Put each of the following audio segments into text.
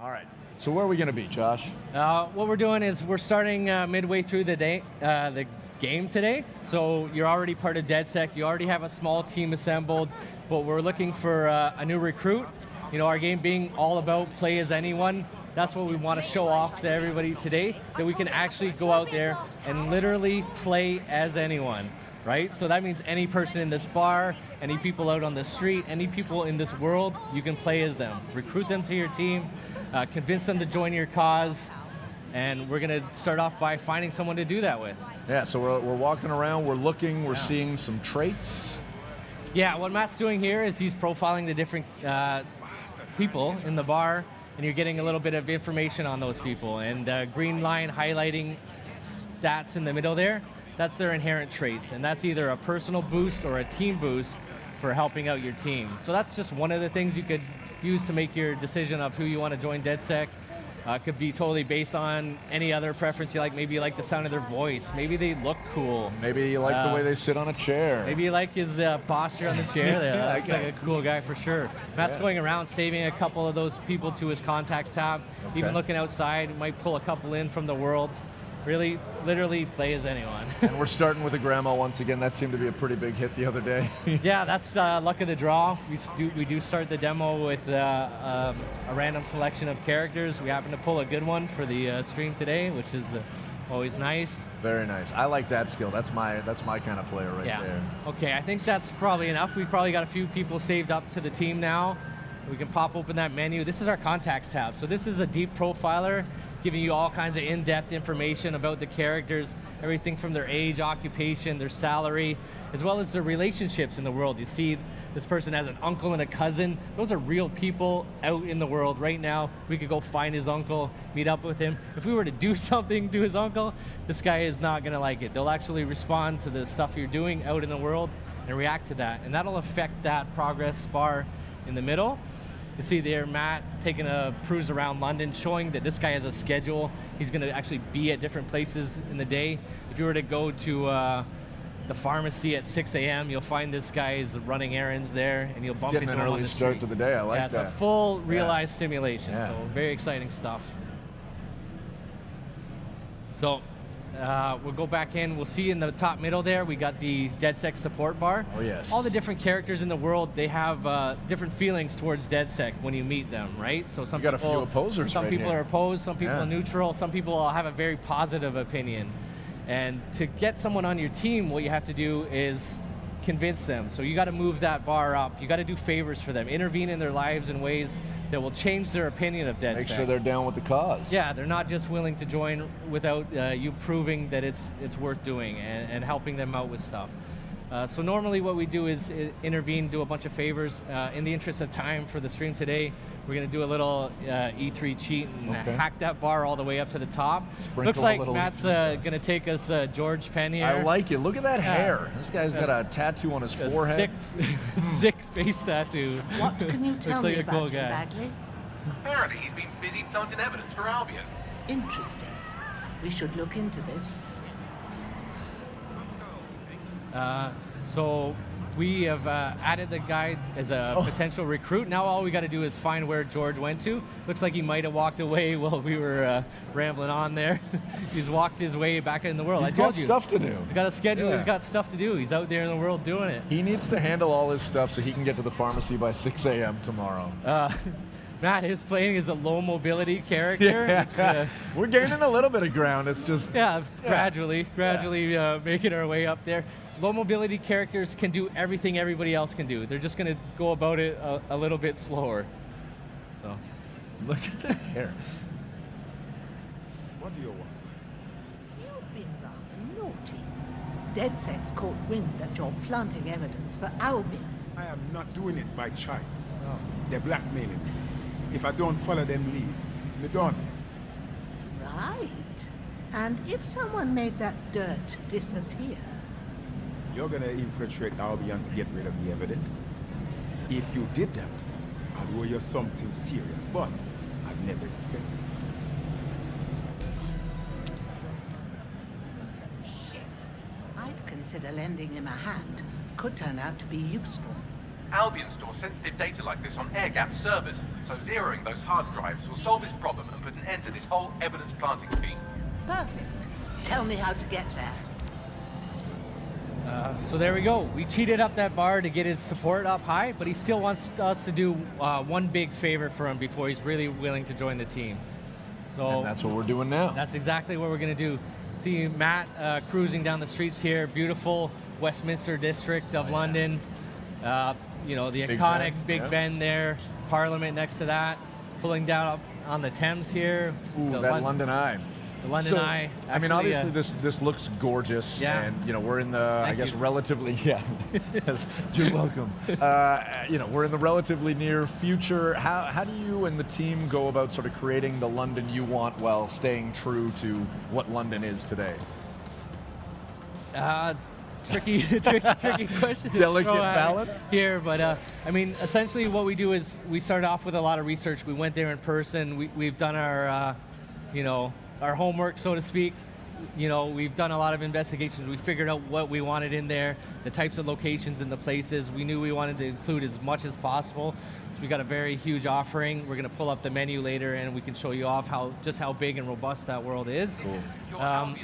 All right. So where are we going to be, Josh? What we're doing is we're starting midway through the day, the game today. So you're already part of DedSec. You already have a small team assembled, but we're looking for a new recruit. You know, our game being all about play as anyone. That's what we want to show off to everybody today, that we can actually go out there and literally play as anyone, right? So that means any person in this bar, any people out on the street, any people in this world, you can play as them. Recruit them to your team, convince them to join your cause, and we're going to start off by finding someone to do that with. Yeah, so we're walking around, we're looking, we're seeing some traits. Yeah, what Matt's doing here is he's profiling the different people in the bar, and you're getting a little bit of information on those people. And green line highlighting stats in the middle there, that's their inherent traits. And that's either a personal boost or a team boost for helping out your team. So that's just one of the things you could use to make your decision of who you want to join DedSec. Could be totally based on any other preference you like. Maybe you like the sound of their voice. Maybe they look cool. Maybe you like the way they sit on a chair. Maybe you like his posture on the chair there. That looks like a cool guy for sure. Matt's going around saving a couple of those people to his contacts tab. Okay. Even looking outside, might pull a couple in from the world. Really, literally play as anyone. And we're starting with a grandma once again. That seemed to be a pretty big hit the other day. Yeah, that's luck of the draw. We do start the demo with a random selection of characters. We happen to pull a good one for the stream today, which is always nice. Very nice. I like that skill. That's my kind of player right there. Okay, I think that's probably enough. We've probably got a few people saved up to the team now. We can pop open that menu. This is our contacts tab. So this is a deep profiler, giving you all kinds of in-depth information about the characters, everything from their age, occupation, their salary, as well as their relationships in the world. You see this person has an uncle and a cousin. Those are real people out in the world right now. We could go find his uncle, meet up with him. If we were to do something to his uncle, this guy is not gonna like it. They'll actually respond to the stuff you're doing out in the world and react to that. And that'll affect that progress bar in the middle. You see there Matt taking a cruise around London, showing that this guy has a schedule. He's going to actually be at different places in the day. If you were to go to the pharmacy at 6 a.m., you'll find this guy is running errands there, and you'll bump into him on the street. Getting an early start to the day. I like that. Yeah, it's a full realized simulation, so very exciting stuff. So we'll go back in. We'll see in the top middle there, we got the DedSec support bar. Oh, yes. All the different characters in the world, they have different feelings towards DedSec when you meet them, right? So some got a few opposers. Some people are opposed, some people are neutral, some people have a very positive opinion. And to get someone on your team, what you have to do is convince them. So you got to move that bar up. You got to do favors for them, intervene in their lives in ways that will change their opinion of DedSec. Make sure they're down with the cause. Yeah, they're not just willing to join without you proving that it's worth doing and helping them out with stuff. So normally what we do is intervene, do a bunch of favors. In the interest of time for the stream today, we're going to do a little E3 cheat and hack that bar all the way up to the top. Sprinkle Looks like Matt's going to take us George Penn here. I like it. Look at that hair. This guy's got a tattoo on his forehead. Sick face tattoo. What can you tell me about cool him, guy. Bagley? Apparently he's been busy planting evidence for Albion. Interesting. We should look into this. So we have added the guy as a potential recruit. Now all we got to do is find where George went to. Looks like he might have walked away while we were rambling on there. He's walked his way back in the world. He's got stuff to do. He's got a schedule. He's got stuff to do. He's out there in the world doing it. He needs to handle all his stuff so he can get to the pharmacy by 6 a.m. tomorrow. Matt is playing as a low mobility character. Which, we're gaining a little bit of ground. It's just gradually making our way up there. Low mobility characters can do everything everybody else can do. They're just going to go about it a little bit slower. So, look at that hair. What do you want? You've been rather naughty. DedSec's caught wind that you're planting evidence for Albion. I am not doing it by choice. They're blackmailing me. If I don't follow them lead, me done. Right. And if someone made that dirt disappear? You're gonna infiltrate Albion to get rid of the evidence? If you did that, I'd owe you something serious, but I'd never expected. Shit. I'd consider lending him a hand. Could turn out to be useful. Albion stores sensitive data like this on air-gapped servers, so zeroing those hard drives will solve this problem and put an end to this whole evidence planting scheme. Perfect. Tell me how to get there. So there we go. We cheated up that bar to get his support up high, but he still wants us to do one big favor for him before he's really willing to join the team. So And that's what we're doing now. that's exactly what we're going to do. See Matt cruising down the streets here, beautiful Westminster district of London. You know, the Big iconic Ben, Big yeah. Ben there, Parliament next to that, pulling down up on the Thames here. Ooh, the that London Eye. The London So, Eye. I mean, Actually, obviously this looks gorgeous, Yeah. and you know we're in the I Thank guess you. relatively yes, you're welcome. You know we're in the relatively near future. How do you and the team go about sort of creating the London you want while staying true to what London is today? tricky question. to Delicate throw at balance? here, but I mean, essentially what we do is we start off with a lot of research. We went there in person. We've done our, you know, our homework, so to speak. You know, we've done a lot of investigations. We figured out what we wanted in there, the types of locations and the places. We knew we wanted to include as much as possible. So we got a very huge offering. We're going to pull up the menu later, and we can show you off just how big and robust that world is.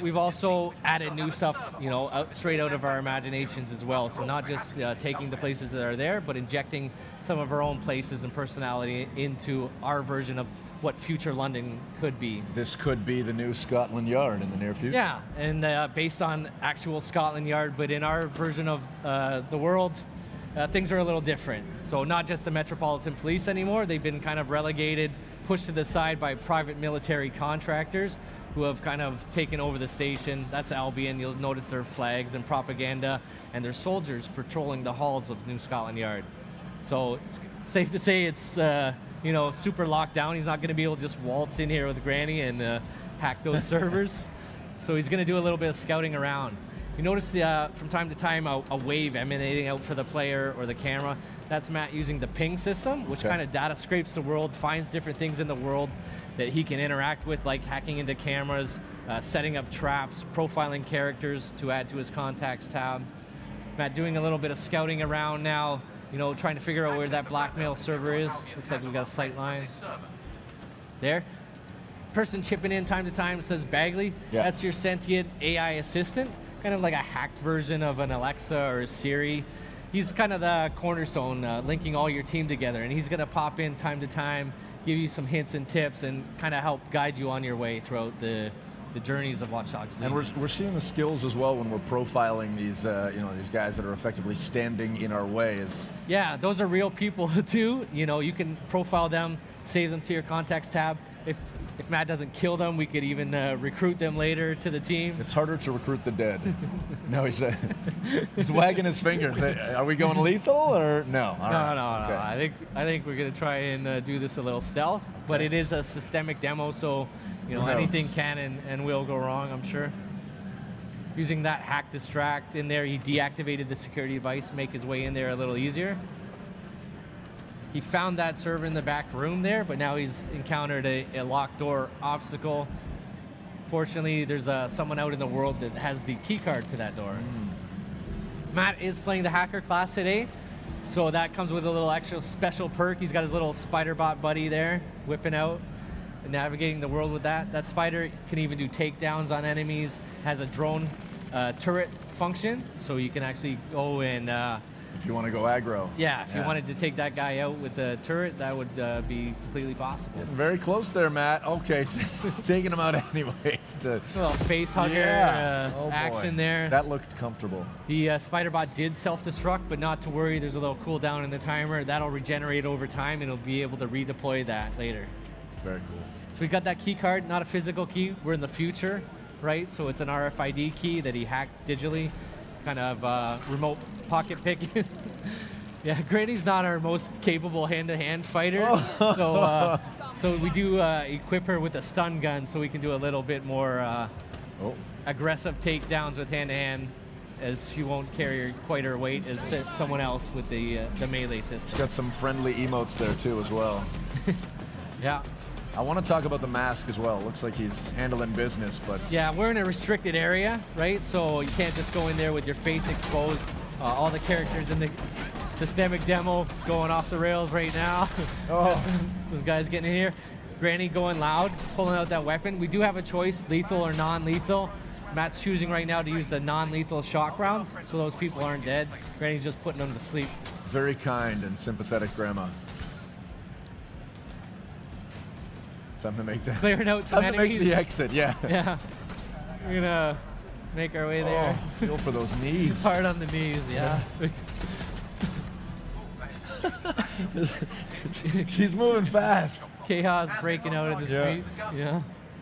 We've also added new stuff, you know, straight out of our imaginations as well. So not just taking the places that are there, but injecting some of our own places and personality into our version of what future London could be. This could be the new Scotland Yard in the near future. Yeah, and based on actual Scotland Yard, but in our version of the world, things are a little different. So not just the Metropolitan Police anymore, they've been kind of relegated, pushed to the side by private military contractors who have kind of taken over the station. That's Albion. You'll notice their flags and propaganda, and their soldiers patrolling the halls of New Scotland Yard. So it's safe to say it's you know, super locked down. He's not going to be able to just waltz in here with Granny and hack those servers. So he's going to do a little bit of scouting around. You notice from time to time a wave emanating out for the player or the camera. That's Matt using the ping system, which kind of data scrapes the world, finds different things in the world that he can interact with, like hacking into cameras, setting up traps, profiling characters to add to his contacts tab. Matt doing a little bit of scouting around now, you know, trying to figure out where that blackmail server is. Looks like we've got a sight line. There. Person chipping in time to time says Bagley. Yeah. That's your sentient AI assistant, kind of like a hacked version of an Alexa or a Siri. He's kind of the cornerstone, linking all your team together, and he's going to pop in time to time, give you some hints and tips, and kind of help guide you on your way throughout the journeys of Watch Dogs Legion. And we're seeing the skills as well when we're profiling these you know, these guys that are effectively standing in our way. Yeah, those are real people too. You know, you can profile them, save them to your contacts tab. If Matt doesn't kill them, we could even recruit them later to the team. It's harder to recruit the dead. No, he's wagging his fingers. Are we going lethal or no? All right. No. Okay. I think we're gonna try and do this a little stealth, but it is a systemic demo, so you know Who knows? anything can and will go wrong, I'm sure. Using that hack distract in there, he deactivated the security device, make his way in there a little easier. He found that server in the back room there, but now he's encountered a locked door obstacle. Fortunately, there's someone out in the world that has the key card to that door. Matt is playing the hacker class today, so that comes with a little extra special perk. He's got his little spider bot buddy there, whipping out and navigating the world with that. That spider can even do takedowns on enemies, has a drone turret function, so you can actually go and If you want to go aggro. yeah, if you wanted to take that guy out with the turret, that would be completely possible. Getting very close there, Matt. Okay, taking him out anyways. A little face hugger Oh, boy. action there. That looked comfortable. The spider bot did self-destruct, but not to worry. There's a little cooldown in the timer. That'll regenerate over time, and it'll be able to redeploy that later. Very cool. So we got that key card, not a physical key. We're in the future, right? So it's an RFID key that he hacked digitally. Kind of remote pocket picking. Yeah, Granny's not our most capable hand-to-hand fighter, so we do equip her with a stun gun, so we can do a little bit more aggressive takedowns with hand-to-hand, as she won't carry quite her weight as someone else with the melee system. Got some friendly emotes there too as well. Yeah. I want to talk about the mask as well. Looks like he's handling business, but Yeah, we're in a restricted area, right? So you can't just go in there with your face exposed. All the characters in the Systemic demo going off the rails right now. Oh. Those guys getting in here. Granny going loud, pulling out that weapon. We do have a choice, lethal or non-lethal. Matt's choosing right now to use the non-lethal shock rounds, so those people aren't dead. Granny's just putting them to sleep. Very kind and sympathetic grandma. Time to make that. Clearing out some Time to enemies. make the exit, yeah. Yeah. We're gonna make our way there. Oh, feel for those knees. Hard on the knees, yeah. She's moving fast. Chaos breaking out in the Yeah. streets. Yeah.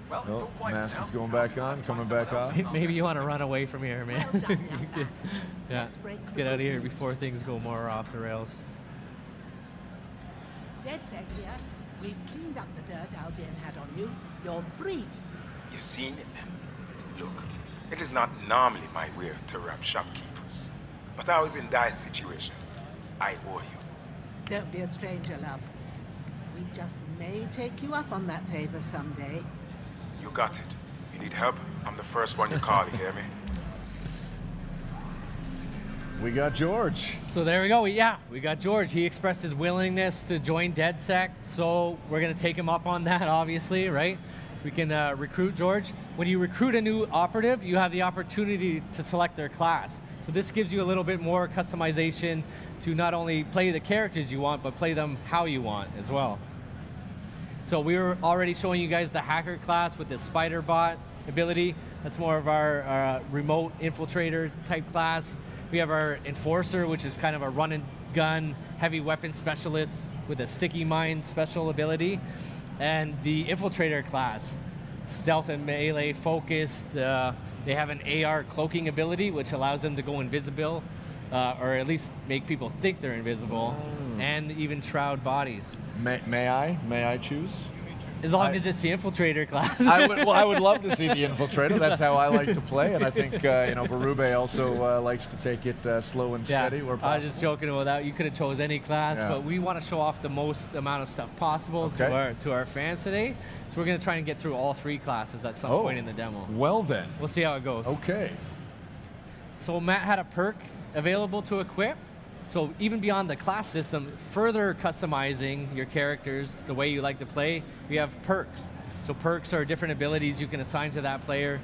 Well, it's Oh, all wiped mask now. is going back on, coming back off. Maybe you want to run away from here, man. Well done, young man. Yeah. Let's break Let's through get out of the here roof. before things go more off the rails. DedSec here. We've cleaned up the dirt Albion had on you. You're free. You seen it? Look, it is not normally my way to rob shopkeepers. But I was in dire situation. I owe you. Don't be a stranger, love. We just may take you up on that favor someday. You got it. You need help? I'm the first one you call, you hear me? We got George. So there we go. Yeah, we got George. He expressed his willingness to join DedSec, so we're going to take him up on that, obviously, right? We can recruit George. When you recruit a new operative, you have the opportunity to select their class. So this gives you a little bit more customization to not only play the characters you want, but play them how you want as well. So we were already showing you guys the hacker class with the spider bot ability. That's more of our remote infiltrator type class. We have our enforcer, which is kind of a run and gun heavy weapon specialist with a sticky mine special ability. And the infiltrator class, stealth and melee focused. They have an AR cloaking ability, which allows them to go invisible, or at least make people think they're invisible, and even shroud bodies. May I choose? As long as it's the infiltrator class. I would love to see the infiltrator. That's how I like to play, and I think Berube also likes to take it slow and steady where I was possible. just joking about that. You could have chose any class, Yeah. but we want to show off the most amount of stuff possible Okay. to our fans today. So we're going to try and get through all 3 classes at some point in the demo. Well then. We'll see how it goes. Okay. So Matt had a perk available to equip. So even beyond the class system, further customizing your characters the way you like to play, we have perks. So perks are different abilities you can assign to that player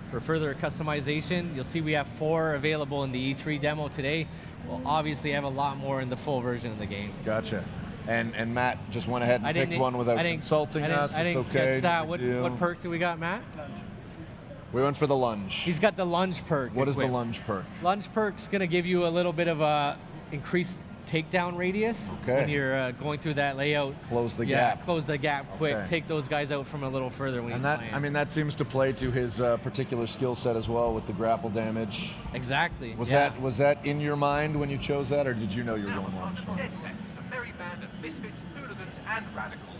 for further customization. You'll see we have 4 available in the E3 demo today. We'll obviously have a lot more in the full version of the game. Gotcha. And Matt just went ahead and picked one without consulting us. I didn't It's okay. catch that. no What big deal. perk do we got, Matt? We went for the lunge. He's got the lunge perk. What is the equipped. lunge perk? Lunge perk's going to give you a little bit of a increased takedown radius Okay. when you're going through that layout. Close the Yeah, gap. close the gap quick. Okay. Take those guys out from a little further when And he's that, playing. I mean, that seems to play to his particular skill set as well with the grapple damage. Exactly. Was yeah. that in your mind when you chose that, or did you know you were Now going on lunge? to DedSec, a merry band of misfits, hooligans, and radicals.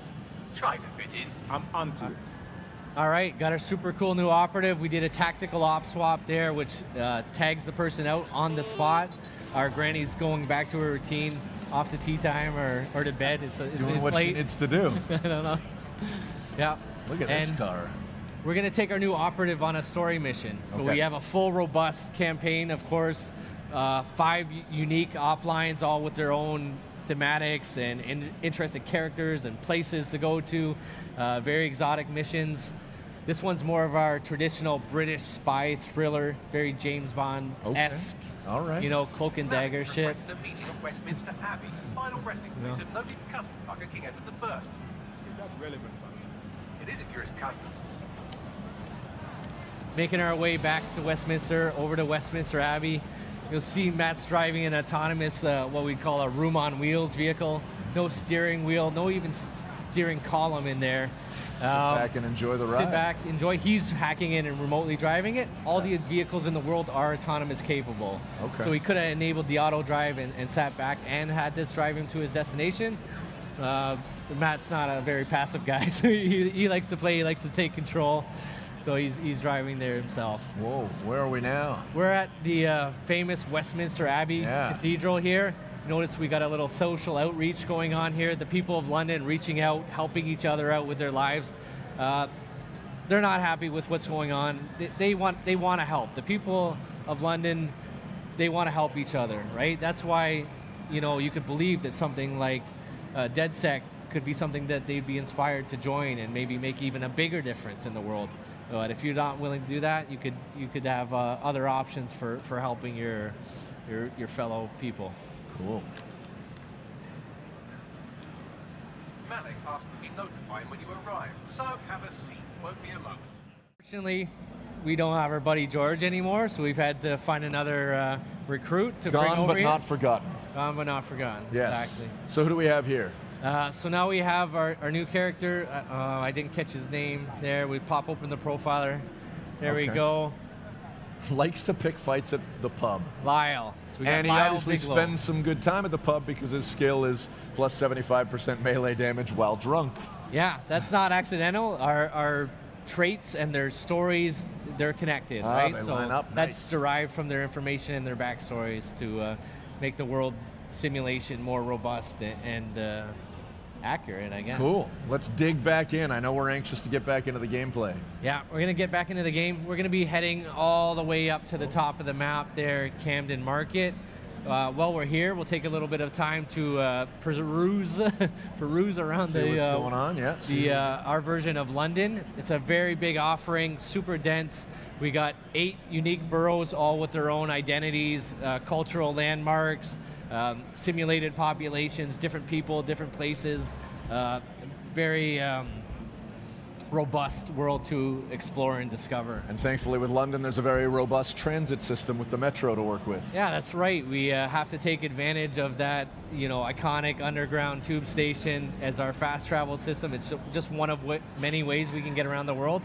Try to fit in. I'm onto it. All right, got our super cool new operative. We did a tactical op swap there, which tags the person out on the spot. Our granny's going back to her routine, off to tea time or to bed. It's Doing what late. she needs to do. I don't know. Yeah. Look at And this car. we're going to take our new operative on a story mission. So Okay. we have a full, robust campaign, of course. 5 unique op lines, all with their own thematics and interesting characters and places to go to. Very exotic missions. This one's more of our traditional British spy thriller, very James Bond-esque. Okay. All right. You know, cloak and dagger Ralph shit. requested a meeting at Westminster Abbey, final resting place of noted cousin fucker King Edward I. Is that relevant, man? It is if you're his cousin. Making our way back to Westminster, over to Westminster Abbey. You'll see Matt's driving an autonomous, what we call a room on wheels vehicle. No steering wheel, no even steering column in there. Sit back and enjoy the ride. Sit back, enjoy. He's hacking in and remotely driving it. All the vehicles in the world are autonomous capable. Okay. So he could have enabled the auto drive and sat back and had this drive him to his destination. Matt's not a very passive guy, so he likes to play, he likes to take control. So he's driving there himself. Whoa, where are we now? We're at the famous Westminster Abbey Yeah. Cathedral here. Notice we got a little social outreach going on here. The people of London reaching out, helping each other out with their lives. They're not happy with what's going on. They want to help. The people of London, they want to help each other, right? That's why you could believe that something like DedSec could be something that they'd be inspired to join and maybe make even a bigger difference in the world. But if you're not willing to do that, you could have other options for helping your fellow people. Cool. Malik asked that we notify him when you arrive, so have a seat. Won't be a moment. Fortunately, we don't have our buddy George anymore, so we've had to find another recruit to bring Gone over but here. not forgotten. Gone but not forgotten. Yes. Exactly. So who do we have here? So now we have our new character. I didn't catch his name there. We pop open the profiler. There we Okay. go. Likes to pick fights at the pub. Lyle. So we got And he Lyle obviously Bigelow. spends some good time at the pub because his skill is plus 75% melee damage while drunk. Yeah, that's not accidental. Our traits and their stories, they're connected, Ah, right? they So line up. that's Nice. derived from their information and their backstories to make the world simulation more robust and accurate, I guess. Cool. Let's dig back in. I know we're anxious to get back into the gameplay. Yeah, we're going to get back into the game. We're going to be heading all the way up to the top of the map there, Camden Market. While we're here, we'll take a little bit of time to peruse around See what's going on, yeah. our version of London. It's a very big offering, super dense. We got 8 unique boroughs, all with their own identities, cultural landmarks, simulated populations, different people, different places. Very robust world to explore and discover. And thankfully with London, there's a very robust transit system with the metro to work with. Yeah, that's right. We have to take advantage of that, iconic underground tube station as our fast travel system. It's just one of many ways we can get around the world.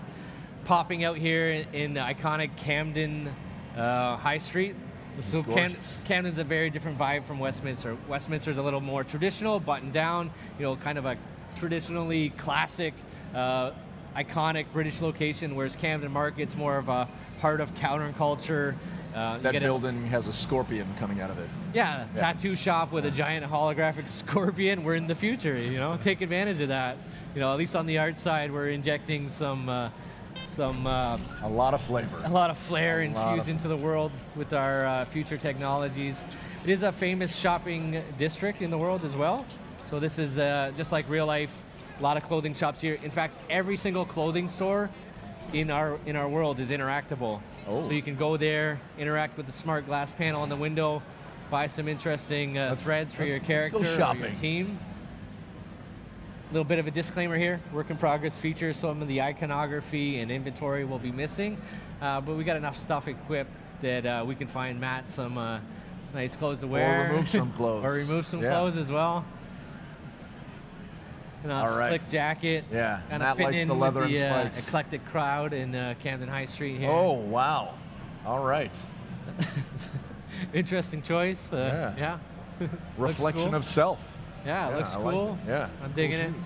Popping out here in the iconic Camden High Street. This is So gorgeous. Camden's a very different vibe from Westminster. Westminster's a little more traditional, buttoned down, kind of a traditionally classic, iconic British location, whereas Camden Market's more of a heart of counterculture. That building has a scorpion coming out of it. Yeah, tattoo shop with a giant holographic scorpion. We're in the future, take advantage of that. At least on the art side, we're injecting a lot of flavor. lot of flair infused into the world with our future technologies. It is a famous shopping district in the world as well. So this is just like real life, a lot of clothing shops here. In fact, every single clothing store in our world is interactable. Oh. So you can go there, interact with the smart glass panel on the window, buy some interesting threads for your character let's go or your shopping. team. A little bit of a disclaimer here, work in progress features, some of the iconography and inventory will be missing, but we got enough stuff equipped that we can find Matt some nice clothes to wear. remove some clothes. Or remove some Yeah. clothes as well. All right. Slick jacket. Yeah, Kind Matt of fitting likes in the leather with the and spikes. eclectic crowd in Camden High Street here. Oh, wow. All right. Interesting choice. Yeah. Yeah. Looks Reflection cool. of self. Yeah, it looks I like cool. it. Yeah. I'm digging Cool it. shoes.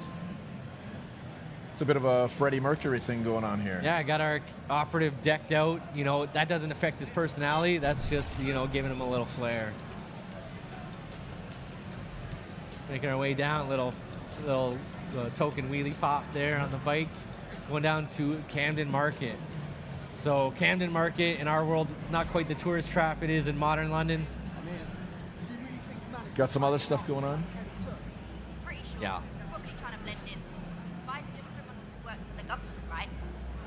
It's a bit of a Freddie Mercury thing going on here. Yeah, I got our operative decked out. That doesn't affect his personality. That's just, giving him a little flair. Making our way down, little token wheelie pop there on the bike. Going down to Camden Market. So Camden Market in our world, not quite the tourist trap it is in modern London. Got some other stuff going on? Pretty sure. Yeah. He's probably trying to blend in. Spies are just criminals who work for the government, right?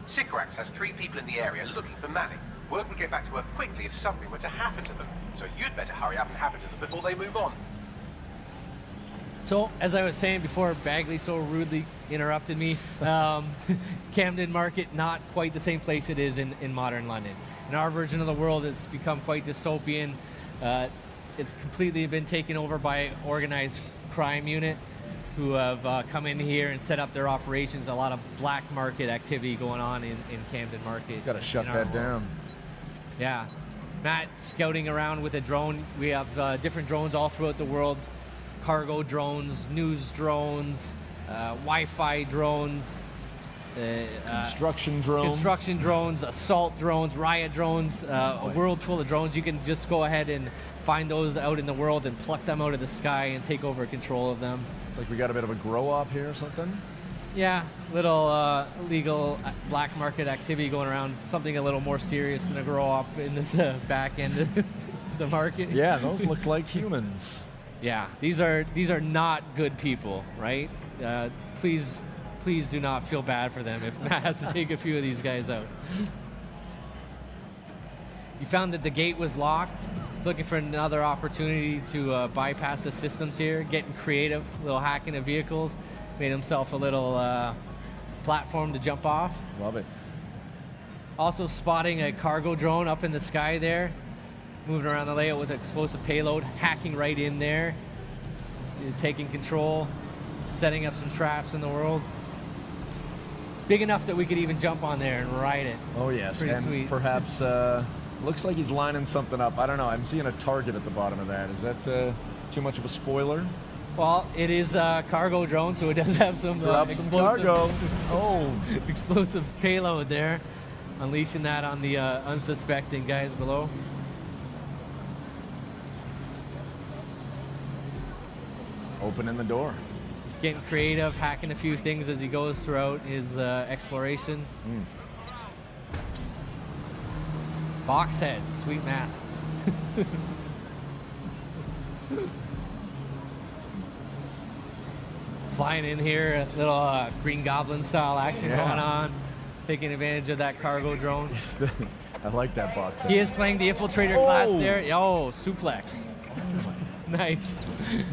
Sycorax has 3 people in the area looking for Malik. Word would get back to work quickly if something were to happen to them. So you'd better hurry up and happen to them before they move on. So, as I was saying before, Bagley so rudely interrupted me. Camden Market, not quite the same place it is in modern London. In our version of the world, it's become quite dystopian. It's completely been taken over by organized crime unit who have come in here and set up their operations. A lot of black market activity going on in Camden Market. Got to shut in our that world. down. Yeah. Matt scouting around with a drone. We have different drones all throughout the world. Cargo drones, news drones, Wi-Fi drones, Construction drones. construction drones, assault drones, riot drones, a world full of drones. You can just go ahead and find those out in the world and pluck them out of the sky and take over control of them. It's like we got a bit of a grow up here or something. Yeah, little illegal black market activity going around. Something a little more serious than a grow up in this back end of the market. Yeah, those look like humans. Yeah, these are not good people, right? Please do not feel bad for them if Matt has to take a few of these guys out. You found that the gate was locked. Looking for another opportunity to bypass the systems here. Getting creative, a little hacking of vehicles. Made himself a little platform to jump off. Love it. Also spotting a cargo drone up in the sky there. Moving around the layout with explosive payload. Hacking right in there. Taking control. Setting up some traps in the world. Big enough that we could even jump on there and ride it. Oh yes, Pretty and sweet. perhaps looks like he's lining something up. I don't know. I'm seeing a target at the bottom of that. Is that too much of a spoiler? Well, it is a cargo drone, so it does have some Drop some explosive, cargo. Oh, explosive payload there. Unleashing that on the unsuspecting guys below. opening the door. Getting creative, hacking a few things as he goes throughout his exploration. Box head, sweet mask. Flying in here, a little Green Goblin style action going on. Taking advantage of that cargo drone. I like that box head. He is playing the infiltrator class there. Oh, suplex. Nice.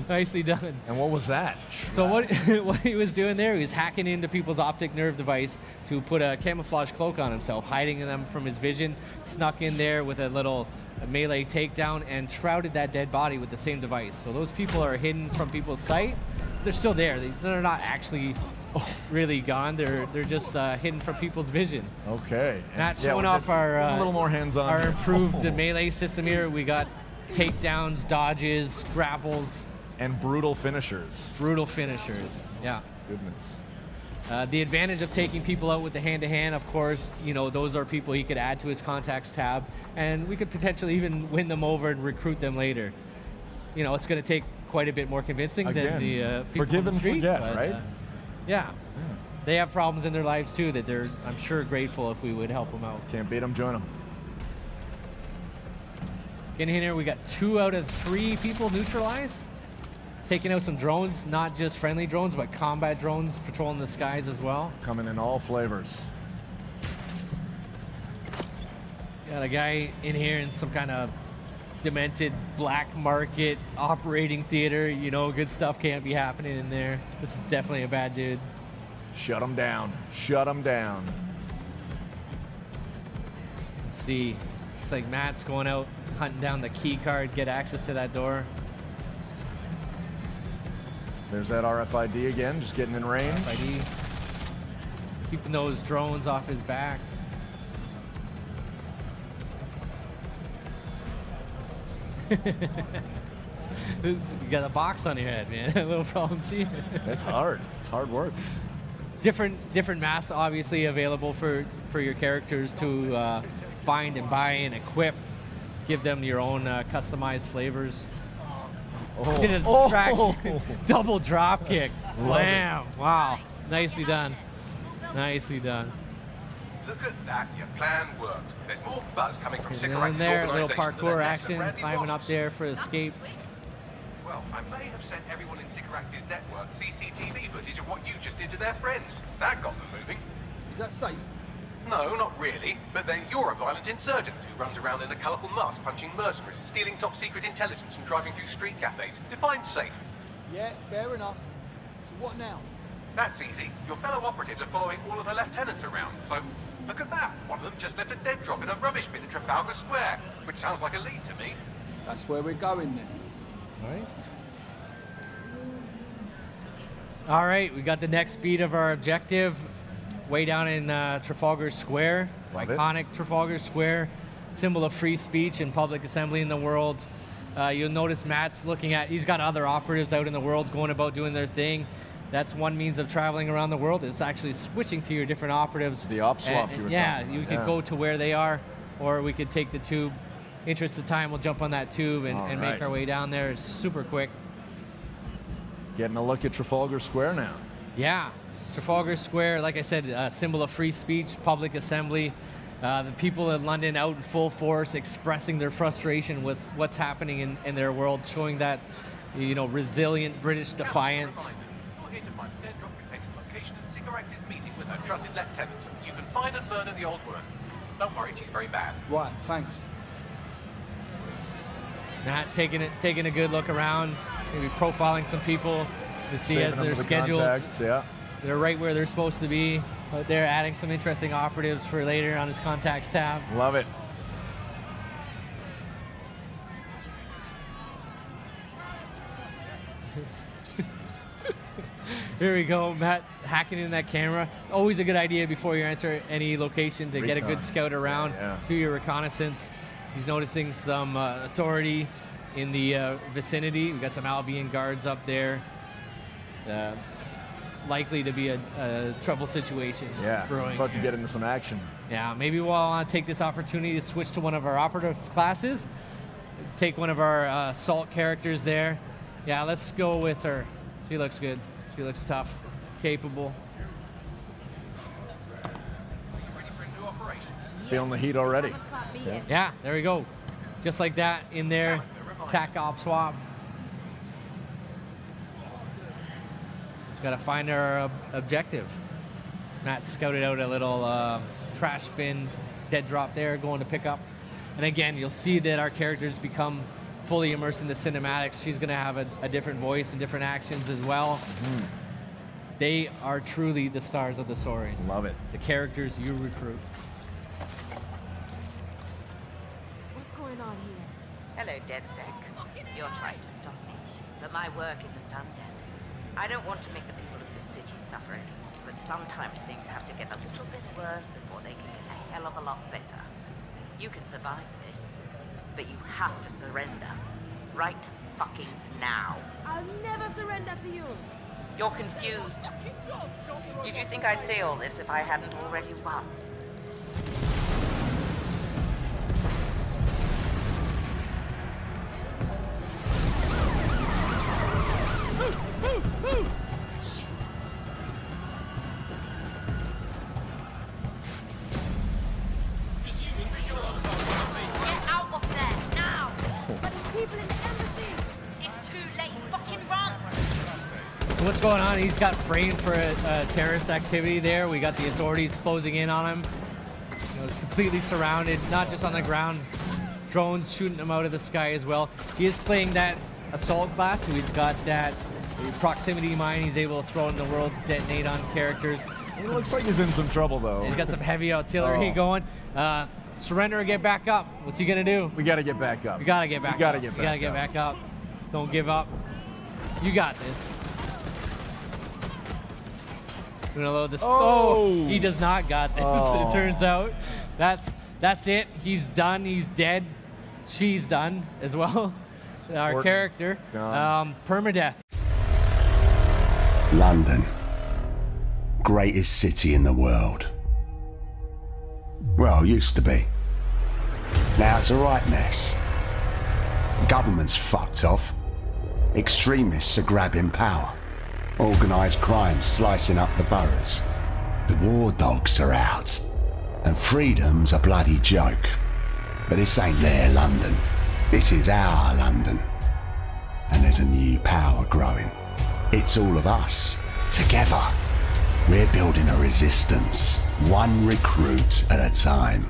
Nicely done. And what was that? So what he was doing there, he was hacking into people's optic nerve device to put a camouflage cloak on himself, hiding them from his vision, snuck in there with a little melee takedown and shrouded that dead body with the same device. So those people are hidden from people's sight. They're still there. They're not actually really gone. They're just hidden from people's vision. Okay. Not showing off our a little more hands-on. Our improved melee system here. We got takedowns, dodges, grapples, and brutal finishers. Brutal finishers. Yeah. Goodness. The advantage of taking people out with the hand-to-hand, of course, you know, those are people he could add to his contacts tab, and we could potentially even win them over and recruit them later. You know, it's going to take quite a bit more convincing than the people forgive on the and street. forget, but, right? Yeah. They have problems in their lives too that they're, I'm sure, grateful if we would help them out. Can't beat them, join them. Getting in here, we got 2 out of 3 people neutralized. Taking out some drones, not just friendly drones, but combat drones patrolling the skies as well. Coming in all flavors. Got a guy in here in some kind of demented black market operating theater. You know, good stuff can't be happening in there. This is definitely a bad dude. Shut them down. Shut them down. Let's see. Looks like Matt's going out, hunting down the key card, get access to that door. There's that RFID again, just getting in range. RFID. Keeping those drones off his back. You got a box on your head, man. A little problem seeing. That's hard. It's hard work. Different masks obviously available for your characters to find and buy and equip. Give them your own customized flavors. Oh. Did a distraction. Double drop kick. Wham! Wow. Nicely done. Nicely done. Look at that, your plan worked. There's more buzz coming from And Sycorax's then there, a little organisation than parkour there is action, Bradley climbing up Wasps. there for escape. Well, I may have sent everyone in Sycorax's network CCTV footage of what you just did to their friends. That got them moving. Is that safe? No, not really. But then you're a violent insurgent who runs around in a colourful mask, punching mercenaries, stealing top-secret intelligence, and driving through street cafes. Define safe. Yeah, fair enough. So what now? That's easy. Your fellow operatives are following all of the lieutenants around. So, look at that. One of them just left a dead drop in a rubbish bin in Trafalgar Square, which sounds like a lead to me. That's where we're going then. All right, we got the next beat of our objective. Way down in Trafalgar Square. Love it. Iconic Trafalgar Square. Symbol of free speech and public assembly in the world. You'll notice Matt's looking at, he's got other operatives out in the world going about doing their thing. That's one means of traveling around the world. It's actually switching to your different operatives. The op swap you were yeah, talking you about, could yeah. go to where they are, or we could take the tube. Interest of time, we'll jump on that tube and All make right. our way down there. It's super quick. Getting a look at Trafalgar Square now. Yeah, Trafalgar Square, like I said, a symbol of free speech, public assembly. The people in London out in full force expressing their frustration with what's happening in their world, showing that you know, resilient British defiance. Right. You're here to find the dead drop containing location and cigarettes is meeting with her trusted lieutenants. You can find and murder the old woman. Don't worry, she's very bad. Right, thanks. Matt taking a good look around, maybe profiling some people to see Saving as them their the schedules. contacts, yeah. They're right where they're supposed to be. Out there adding some interesting operatives for later on his contacts tab. Love it. Here we go, Matt hacking in that camera. Always a good idea before you enter any location to get a good Recon. scout around, Yeah. do your reconnaissance. He's noticing some authority in the vicinity. We've got some Albion guards up there. Likely to be a trouble situation Yeah, brewing. about to get into some action. Yeah, maybe we'll take this opportunity to switch to one of our operative classes. Take one of our assault characters there. Yeah, let's go with her. She looks good. She looks tough, capable. Are you ready for a new operation? Feeling the heat already. Yeah. Yeah, there we go. Just like that in there. TAC op swap. Just got to find our objective. Matt scouted out a little trash bin dead drop there going to pick up. And again, you'll see that our characters become fully immersed in the cinematics. She's going to have a different voice and different actions as well. They are truly the stars of the stories. Love it. The characters you recruit. What's going on here? Hello, DedSec. You're trying to stop me, but my work isn't done yet. I don't want to make the people of this city suffer any, but sometimes things have to get a little bit worse before they can get a hell of a lot better. You can survive this, but you have to surrender. Right fucking now. I'll never surrender to you. You're confused. Did you think I'd say all this if I hadn't already won? Get out of there, now! But there's people in the embassy! It's too late, fucking run! So what's going on? He's got framed for a terrorist activity there. We got the authorities closing in on him. You know, completely surrounded, not just on the ground. Drones shooting him out of the sky as well. He is playing that assault class, so he's got that proximity mine he's able to throw in the world, detonate on characters. It looks like he's in some trouble, though. He's got some heavy artillery going. Surrender or get back up. What's he gonna do? We got to get back up. We gotta get back We gotta up. get We gotta back get up. back up. Don't give up. You got this. We're gonna load this. Oh! He does not got this. Oh. It turns out that's it. He's done. He's dead. She's done as well. Our Or- character. Gone. Permadeath. London. Greatest city in the world. Well, used to be. Now it's a right mess. Government's fucked off. Extremists are grabbing power. Organised crime slicing up the boroughs. The war dogs are out. And freedom's a bloody joke. But this ain't their London. This is our London. And there's a new power growing. It's all of us, together. We're building a resistance, one recruit at a time.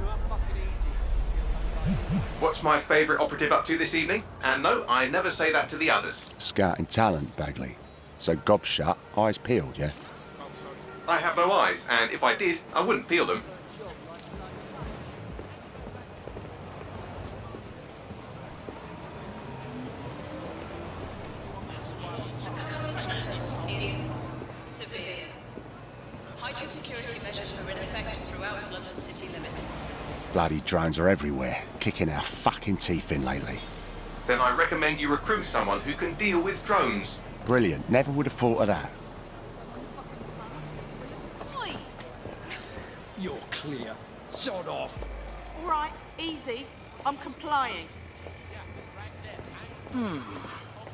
What's my favourite operative up to this evening? And no, I never say that to the others. Scouting talent, Bagley. So gob shut, eyes peeled, yeah? I have no eyes, and if I did, I wouldn't peel them. Severe. Heightened security measures are in effect throughout London city limits. Bloody drones are everywhere, kicking our fucking teeth in lately. Then I recommend you recruit someone who can deal with drones. Brilliant, never would have thought of that. Oi! You're clear. Sod off. All right, easy. I'm complying.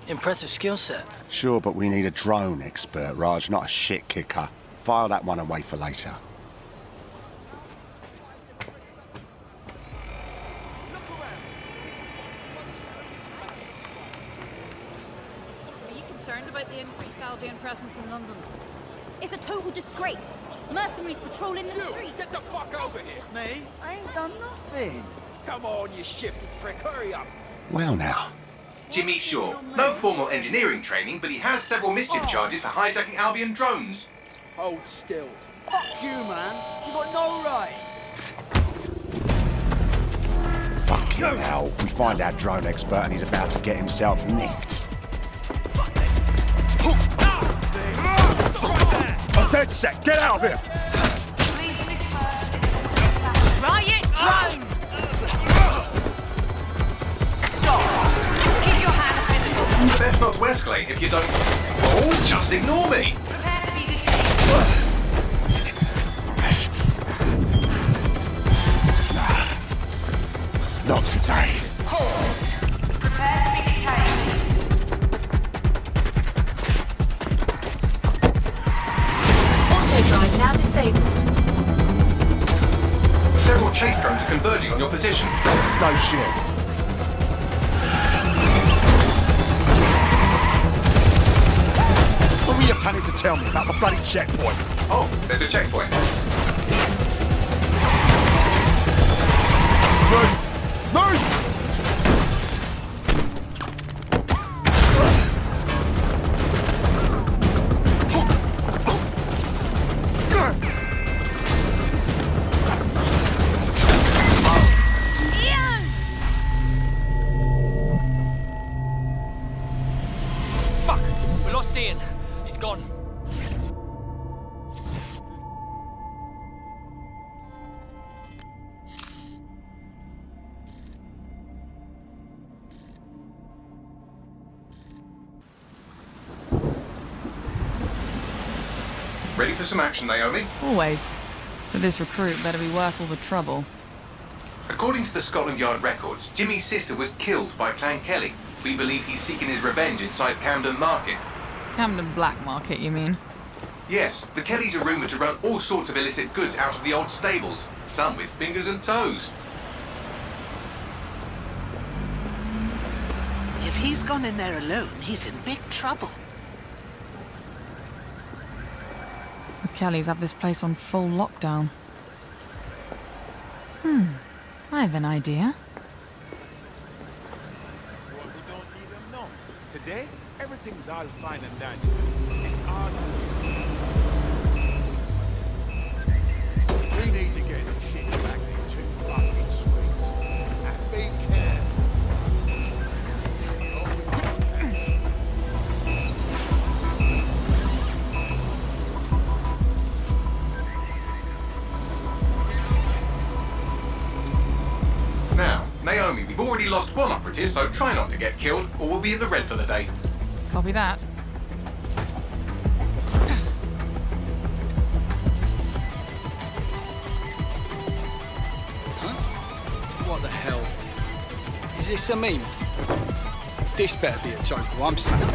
Impressive skill set. Sure, but we need a drone expert, Raj, not a shit kicker. File that one away for later. about the increased Albion presence in London? It's a total disgrace. Mercenaries patrolling the street. Get the fuck over here! Me? I ain't done nothing. Come on, you shifty prick, hurry up! Well now, Jimmy Shaw. No formal engineering training, but he has several mischief charges for hijacking Albion drones. Hold still. Fuck you, man! You got no right! fucking hell. We find our drone expert and he's about to get himself nicked. I'm dead set. Get out of here. Riot drone! Stop! Keep your hands visible. Best not to escalate if you don't... Oh, just ignore me! Prepare to be detained. Not today. Halt! Prepare to be detained. Auto-drive now disabled. Several chase drones are converging on your position. No shit. What were you planning to tell me about the bloody checkpoint? Oh, there's a checkpoint. Move! Fuck! We lost Ian. He's gone. Ready for some action, Naomi? Always. But this recruit better be worth all the trouble. According to the Scotland Yard records, Jimmy's sister was killed by Clan Kelly. We believe he's seeking his revenge inside Camden Market. Camden Black Market, you mean? Yes, the Kellys are rumoured to run all sorts of illicit goods out of the old stables. Some with fingers and toes. If he's gone in there alone, he's in big trouble. The Kellys have this place on full lockdown. I have an idea. What we don't even know. Today, everything's all fine and dandy. It's all... We need to get the shit back into fucking streets. And be careful. Now, Naomi, we've already lost one operative, so try not to get killed, or we'll be in the red for the day. Copy that. What the hell? Is this a meme? This better be a joke or I'm snapping.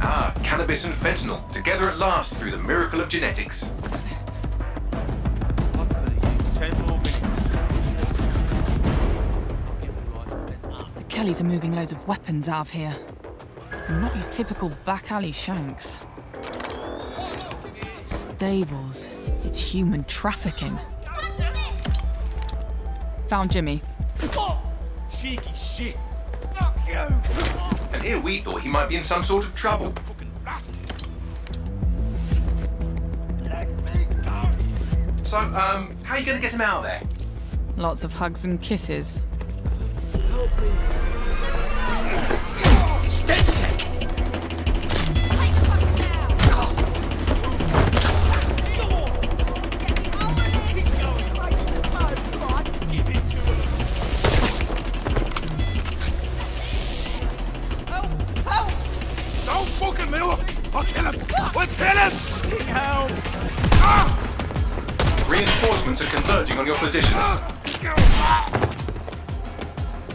Ah, cannabis and fentanyl, together at last through the miracle of genetics. I could have used 10 more minutes. The Kellys are moving loads of weapons out of here. And not your typical back alley shanks. Stables. It's human trafficking. Found Jimmy. Cheeky shit. And here we thought he might be in some sort of trouble. So, how are you going to get him out of there? Lots of hugs and kisses. Don't fucking move! I'll kill him! We'll kill him! Help! Reinforcements are converging on your position.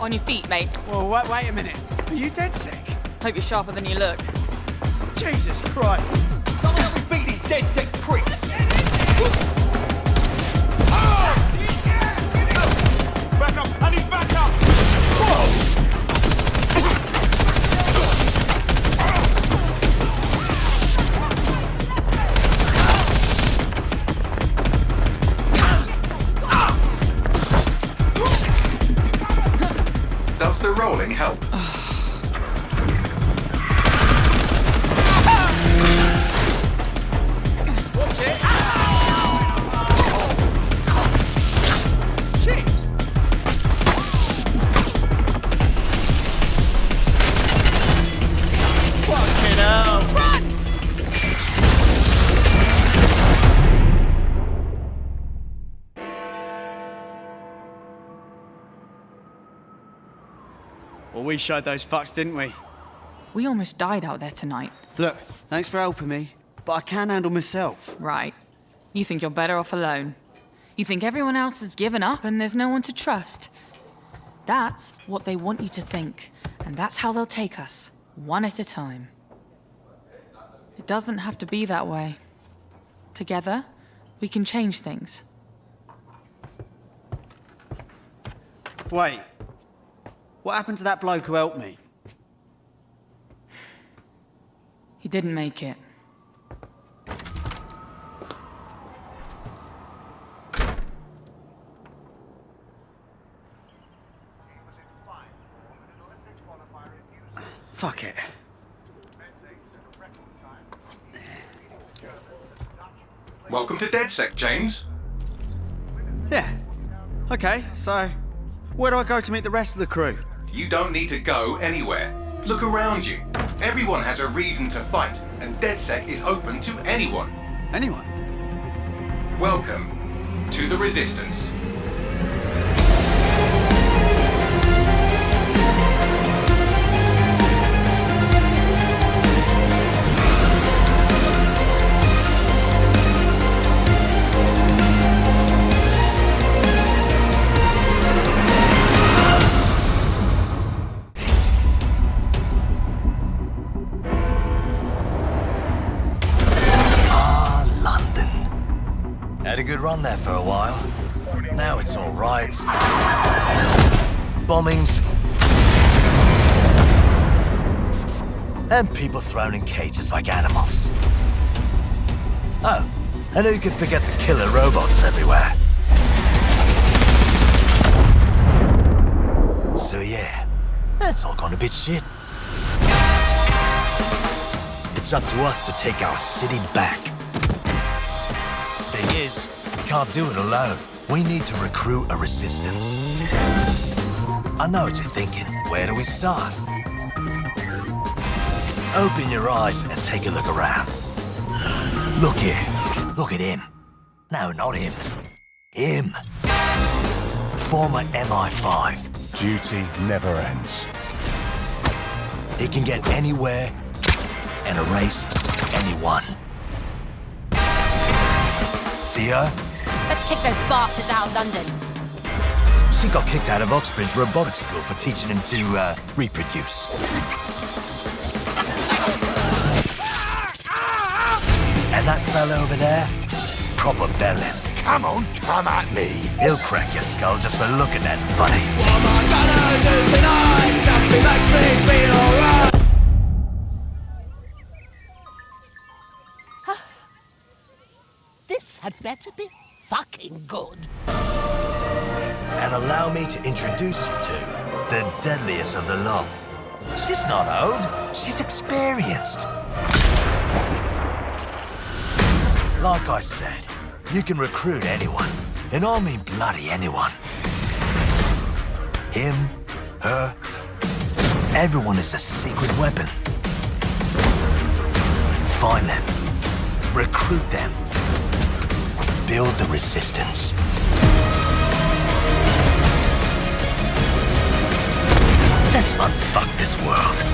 On your feet, mate. Well, wait a minute. Are you dead sick? Hope you're sharper than you look. Jesus Christ! Someone help me beat these dead sick pricks! the rolling help? Watch it! Shit! Fucking hell! Run! Well, we showed those fucks, didn't we? We almost died out there tonight. Look, thanks for helping me, but I can handle myself. Right. You think you're better off alone. You think everyone else has given up and there's no one to trust. That's what they want you to think, and that's how they'll take us, one at a time. It doesn't have to be that way. Together, we can change things. Wait. What happened to that bloke who helped me? He didn't make it. Fuck it. Welcome to DedSec, James. Yeah. Okay, so where do I go to meet the rest of the crew? You don't need to go anywhere. Look around you. Everyone has a reason to fight, and DedSec is open to anyone. Anyone? Welcome to the Resistance. Had a good run there for a while. Now it's all riots, bombings, and people thrown in cages like animals. Oh, and who could forget the killer robots everywhere? So yeah, that's all gone a bit shit. It's up to us to take our city back. Thing is, we can't do it alone. We need to recruit a resistance. I know what you're thinking. Where do we start? Open your eyes and take a look around. Look here. Look at him. No, not him. Him. Former MI5. Duty never ends. He can get anywhere and erase anyone. See her? Let's kick those bastards out of London. She got kicked out of Oxbridge Robotics School for teaching him to, reproduce. And that fella over there? Proper bellend. Come on, come at me. He'll crack your skull just for looking that funny. What am I gonna do tonight? Something makes me feel alright. This had better be fucking good. And allow me to introduce you to the deadliest of the lot. She's not old, she's experienced. Like I said, you can recruit anyone, and I mean bloody anyone. Him, her, everyone is a secret weapon. Find them, recruit them, build the resistance. Let's unfuck this world.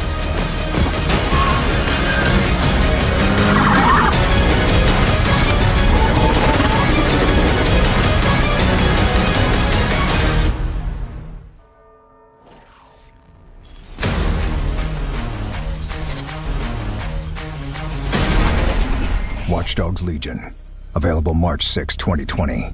Watch Dogs Legion. Available March 6, 2020.